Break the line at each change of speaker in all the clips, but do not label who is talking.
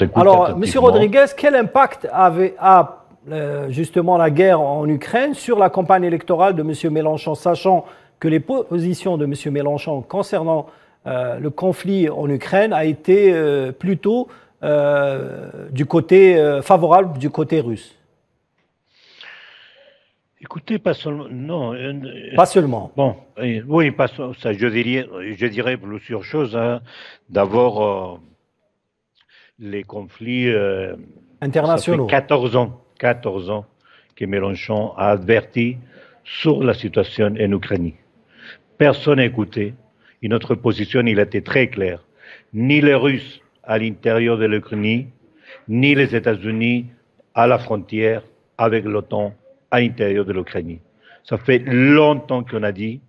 vous écoute.
Alors, M. Rodriguez, quel impact a justement la guerre en Ukraine sur la campagne électorale de M. Mélenchon, sachant que les positions de M. Mélenchon concernant le conflit en Ukraine a été plutôt du côté favorable du côté russe?
Écoutez, pas seulement. Non.
Pas seulement.
Bon, oui, pas ça. Je dirais plusieurs choses. Hein. D'abord, les conflits.
Internationaux.
Ça fait 14 ans que Mélenchon a averti sur la situation en Ukraine. Personne n'a écouté. Et notre position, il a été très claire. Ni les Russes à l'intérieur de l'Ukraine, ni les États-Unis à la frontière avec l'OTAN à l'intérieur de l'Ukraine. Ça fait longtemps qu'on a dit,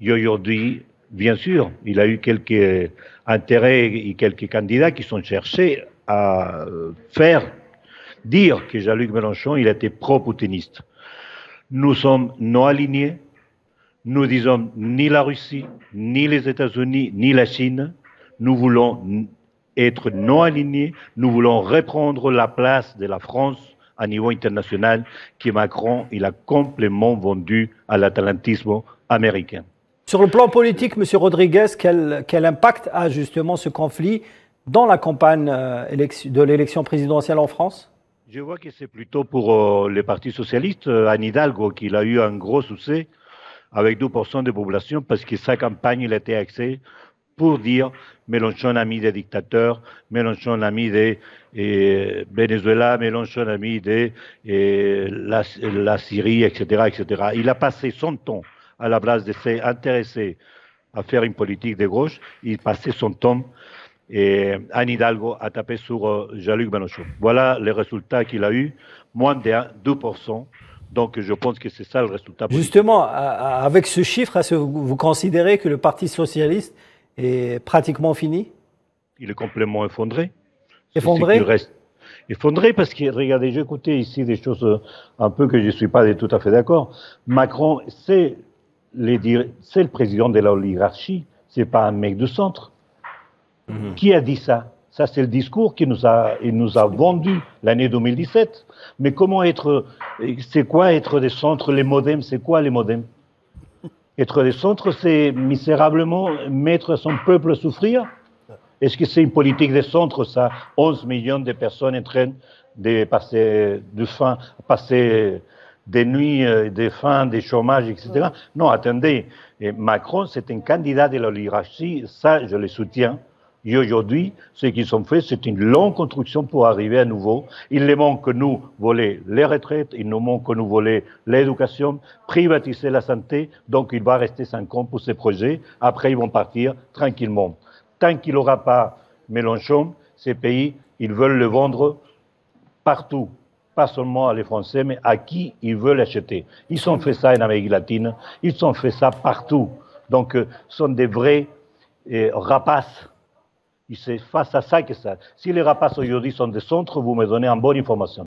et aujourd'hui, bien sûr, il a eu quelques intérêts et quelques candidats qui sont cherchés à faire dire que Jean-Luc Mélenchon, il était pro-poutiniste. Nous sommes non alignés, nous disons ni la Russie, ni les États-Unis, ni la Chine. Nous voulons être non alignés, nous voulons reprendre la place de la France à niveau international que Macron, il a complètement vendu à l'atlantisme américain.
Sur le plan politique, M. Rodriguez, quel impact a justement ce conflit dans la campagne de l'élection présidentielle en France?
Je vois que c'est plutôt pour le Parti socialiste, Anne Hidalgo, qu'il a eu un gros succès avec 2% de population parce que sa campagne il a été axée pour dire Mélenchon ami des dictateurs, Mélenchon ami des Venezuela, Mélenchon ami de la Syrie, etc., etc. Il a passé son temps à la place de s'intéresser à faire une politique de gauche, il passait son temps et Anne Hidalgo a tapé sur Jean-Luc Mélenchon. Voilà les résultats qu'il a eu, moins de 2%. Donc je pense que c'est ça le résultat politique.
Justement, avec ce chiffre, est-ce que vous considérez que le Parti socialiste est pratiquement fini?
Il est complètement effondré.
Effondré?
Effondré parce que, regardez, j'ai écouté ici des choses un peu que je ne suis pas tout à fait d'accord. Macron, c'est le président de l'oligarchie, ce n'est pas un mec de centre. Qui a dit ça? Ça, c'est le discours qu'il nous a vendu l'année 2017. Mais comment c'est quoi être des centres, les modems, c'est quoi les modems? Être des centres, c'est misérablement mettre son peuple à souffrir? Est-ce que c'est une politique des centres, ça? 11 millions de personnes en train de passer des nuits, des fins, des chômages, etc. Non, attendez, Macron, c'est un candidat de l'oligarchie, ça, je le soutiens. Et aujourd'hui, ce qu'ils ont fait, c'est une longue construction pour arriver à nouveau. Il les manque que nous voler les retraites, il nous manque que nous voler l'éducation, privatiser la santé. Donc, il va rester 5 ans pour ces projets. Après, ils vont partir tranquillement. Tant qu'il n'aura pas Mélenchon, ces pays, ils veulent le vendre partout. Pas seulement à les Français, mais à qui ils veulent acheter. Ils ont fait ça en Amérique latine, ils ont fait ça partout. Donc, ce sont des vrais rapaces. Et c'est face à ça que ça. Si les rapaces aujourd'hui sont des centres, vous me donnez une bonne information.